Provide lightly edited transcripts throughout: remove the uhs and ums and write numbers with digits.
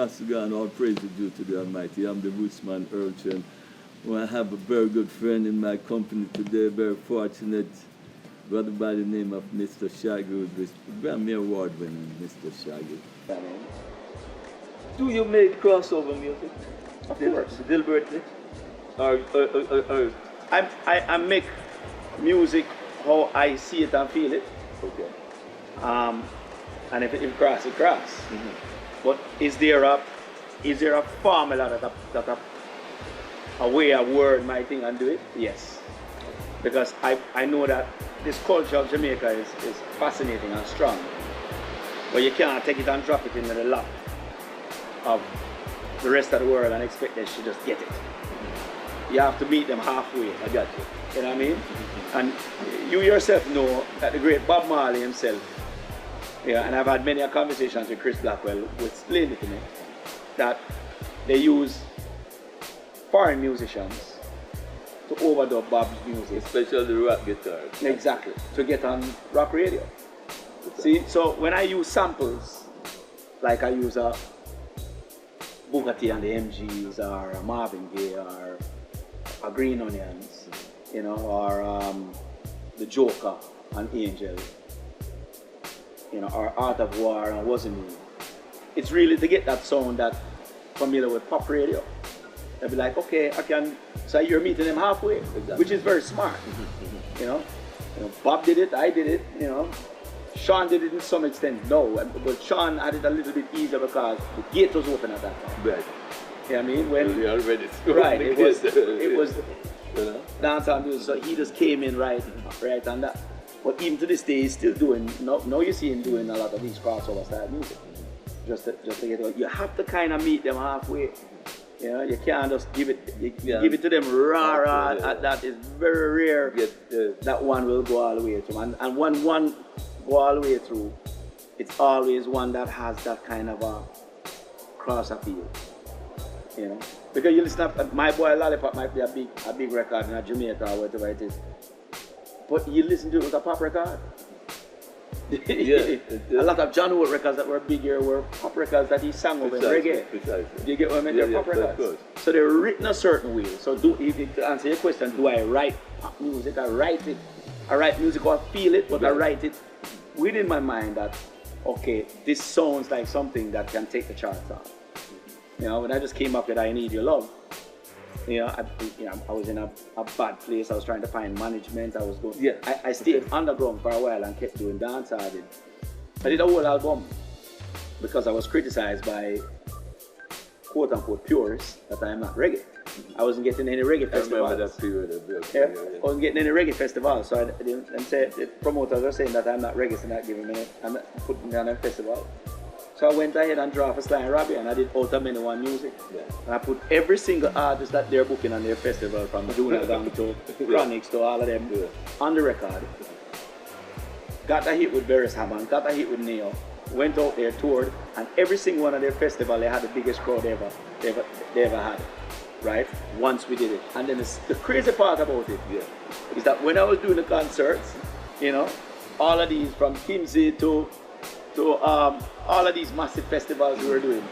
thanks to God, all praise is due to the Almighty. I'm the Rootsman Earl. Well, I have a very good friend in my company today, very fortunate brother by the name of Mr. Shaggy, who is Grammy Award winning Mr. Shaggy. Do you make crossover music? Of course. Deliberately? I make music how I see it and feel it. Okay. And if it cross, it cross. Mm-hmm. But is there a formula that a way a word might think and do it? Yes. Because I know that this culture of Jamaica is fascinating and strong. But you can't take it and drop it into the lap of the rest of the world and expect they should just get it. You have to meet them halfway. I got you. You know what I mean? And you yourself know that the great Bob Marley himself, and I've had many conversations with Chris Blackwell who explained it to me, that they use foreign musicians to overdub Bob's music. Especially the rock guitar. Exactly. To get on rock radio. See, so when I use samples, like I use a Bugatti and the MGs, or a Marvin Gaye, or a Green Onions, or the Joker and Angel, or Art of War and Wasn't Me. It's really to get that sound that familiar with pop radio. They'll be like, okay, I can. So you're meeting them halfway, exactly. Which is very smart. Bob did it, I did it. Sean did it to some extent, no, but Sean had it a little bit easier because the gate was open at that time. Right. You know what I mean? When we already right, it was dancehall music, so he just came in right on that. But even to this day, he's still doing. Now you see him doing a lot of these crossover style music. Just to get it. You have to kind of meet them halfway. You can't just give it. Give it to them raw. That is very rare. That one will go all the way through, and when one go all the way through, it's always one that has that kind of a cross appeal. Because you listen to My Boy Lollipop might be a big record in Jamaica or whatever it is, but you listen to it with a pop record. A lot of John Wood records that were big here were pop records that he sang over in reggae. Precisely. Do you get what I mean? They're pop records. So they're written a certain way. So to answer your question, do I write pop music? I write it. I write music or I feel it, but I write it within my mind that, okay, this sounds like something that can take the charts on. When I just came up with I Need Your Love, I was in a bad place. I was trying to find management. I stayed underground for a while and kept doing dance. I did a whole album because I was criticized by quote unquote purists that I am not reggae. I wasn't getting any reggae festivals. I remember that period. I wasn't getting any reggae festivals, so the promoters were saying that I'm not reggae, so not giving me, I'm not putting me on a festival. So I went ahead and drafted Sly and Robbie, and I did Out of Many One Music. Yeah. And I put every single artist that they're booking on their festival, from Junior down to Chronics to all of them, on the record. Got a hit with Beres Hammond, got a hit with Neo, went out there, toured, and every single one of their festivals, they had the biggest crowd they ever had. Right? Once we did it. And then the crazy part about it is that when I was doing the concerts, all of these, from Kimsey to all of these massive festivals we were doing,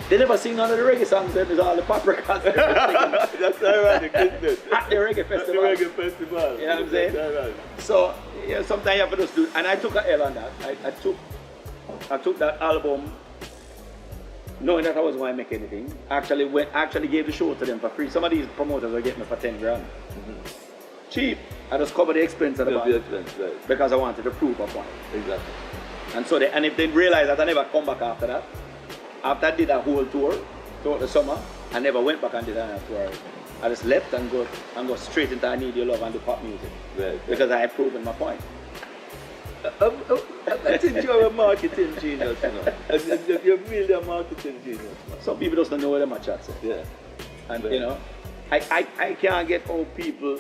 they never sing none of the reggae songs. It was all the pop records. That's ironic, isn't it? At the reggae festival. At the reggae festival. You know what I'm saying? So sometimes you have to just do. And I took a L on that. I took that album, knowing that I wasn't going to make anything. Actually gave the show to them for free. Some of these promoters were getting me for 10 grand. Cheap. I just covered the expense of the band. Right. Because I wanted to prove a point. Exactly. And so if they realized that I never come back after that, after I did a whole tour throughout the summer, I never went back and did another tour. I just left and go straight into I Need Your Love and do pop music. Right. Because I had proven my point. I think you're a marketing genius, You're really a marketing genius. Some people just don't know where they're at. Yeah. And I can't get how people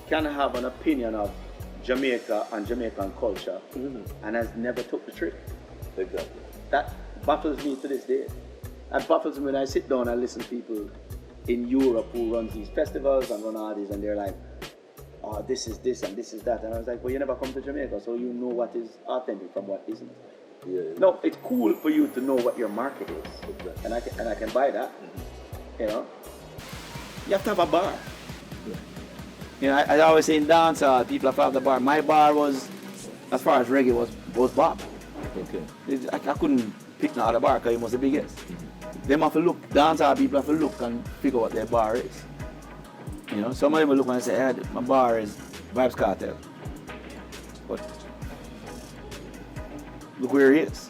can have an opinion of Jamaica and Jamaican culture and has never took the trip. Exactly. That baffles me to this day. That baffles me when I sit down and listen to people in Europe who run these festivals and run all these, and they're like, oh, this is this and this is that. And I was like, well, you never come to Jamaica, so you know what is authentic from what isn't. Yeah. No, it's cool for you to know what your market is, Exactly. and I can buy that. You know, you have to have a bar. Right. You know, I always say in dancehall, people have to have the bar. My bar was, as far as reggae was Bob. Okay. I couldn't pick no other bar because it was the biggest. Them have to look, dancehall people have to look and figure what their bar is. You know, some of them will look and say, hey, my bar is Vibes Cartel. But look where he is.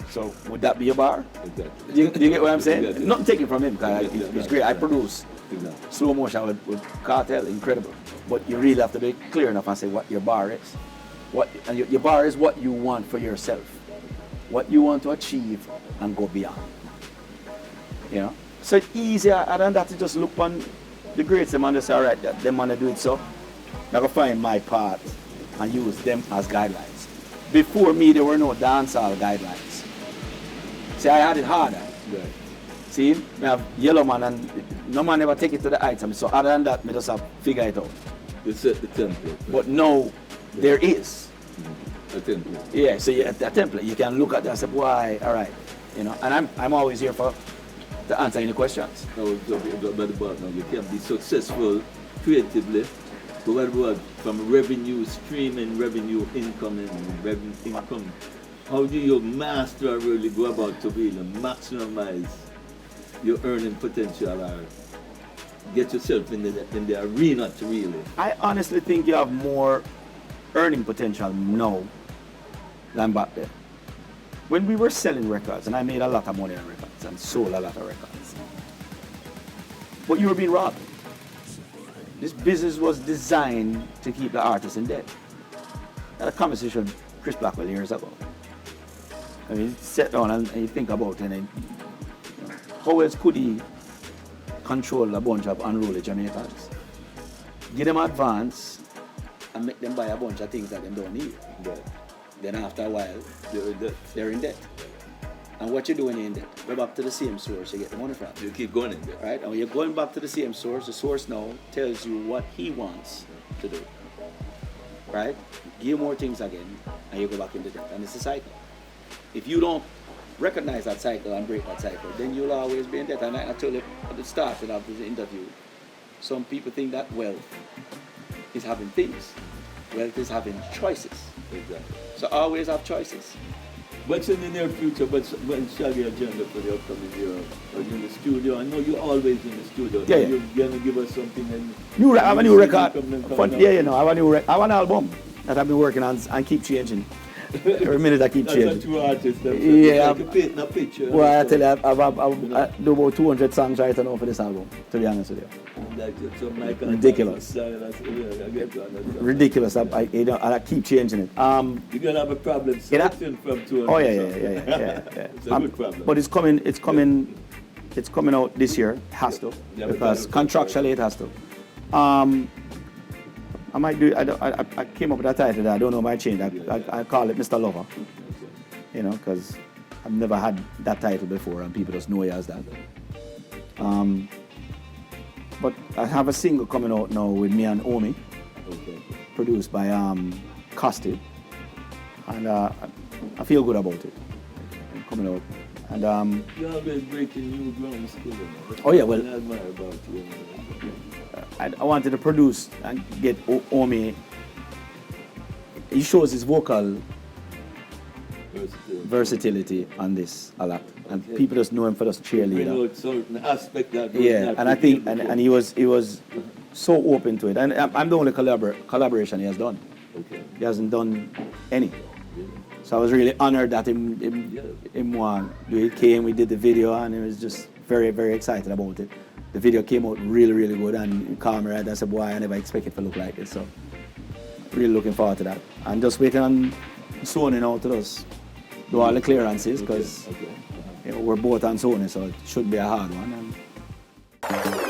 So would that be your bar? Exactly. Do you get what I'm saying? Exactly. Not taking from him because it's great. I produce Exactly. slow motion with Cartel, incredible. But you really have to be clear enough and say what your bar is. And your bar is what you want for yourself. What you want to achieve and go beyond. You know? So it's easier than that to just look on the greats them and say, all right, them want to do it so. I can find my part and use them as guidelines. Before me, there were no dancehall guidelines. See, I had it harder. Right. See, I have Yellow Man and no man ever take it to the item. So other than that, I just have to figure it out. You set the template. But no, there is. A template. Yeah, so a template. You can look at that and say, why, all right. You know, and I'm always here to answer any questions. Now, you can be successful creatively, but what about from revenue streaming, revenue incoming, revenue income? How do you master or really go about to really maximize your earning potential or get yourself in the arena to really? I honestly think you have more earning potential now than back then. When we were selling records, and I made a lot of money on records and sold a lot of records, but you were being robbed. This business was designed to keep the artist in debt. I had a conversation with Chris Blackwell years ago. I mean, sit down and you think about it, and how else could he control a bunch of unruly Jamaicans? Give them advance and make them buy a bunch of things that they don't need. Right. Then after a while, They're in debt. they're in debt. And what you do when you're in debt? Go back to the same source you get the money from. You keep going in there. Right? And when you're going back to the same source, the source now tells you what he wants to do. Right? Give more things again, and you go back into debt. And it's a cycle. If you don't recognize that cycle and break that cycle, then you'll always be in debt. And I told you at the start of this interview, some people think that wealth is having things. Wealth is having choices. Exactly. So always have choices. What's in the near future? When Shaggy agenda for the upcoming year? Are you in the studio? I know you're always in the studio. Yeah, yeah. You're gonna give us something. And I have a new record. Coming Yeah, you know, I have an album that I've been working on and keep changing. Every minute I keep That's changing. a true artist. Yeah, Like a painting a picture. Well, I tell you, I do about 200 songs right now for this album, to be honest with you. Ridiculous. Ridiculous. I keep changing it. You're gonna have a problem selecting from 200. Oh yeah. It's a good problem. But it's coming out this year. It has to, Yeah, because contractually it has to. I might do. I came up with a title that I don't know. Might change. I call it Mr. Lover. You know, because I've never had that title before, and people just know it as that. But I have a single coming out now with me and Omi, Okay. produced by Costi, and I feel good about it. Coming out, and You're always breaking new ground still. Oh, yeah, well- I admire about you. I wanted to produce and get Omi. He shows his vocal versatility on this a lot, and Okay. people just know him for just Bring cheerleader. out certain aspect that was Yeah, not and I think revealed and he was so open to it, and I'm the only collaboration he has done. before. Okay. He hasn't done any, so I was really honored that him do it. Came, we did the video, and he was just very, very excited about it. The video came out really, really good, and he called me right. I said, boy, I never expected it to look like this, so really looking forward to that. And just waiting on Sony now to just do all the clearances, because Okay. you know, we're both on Sony, so it should be a hard one. And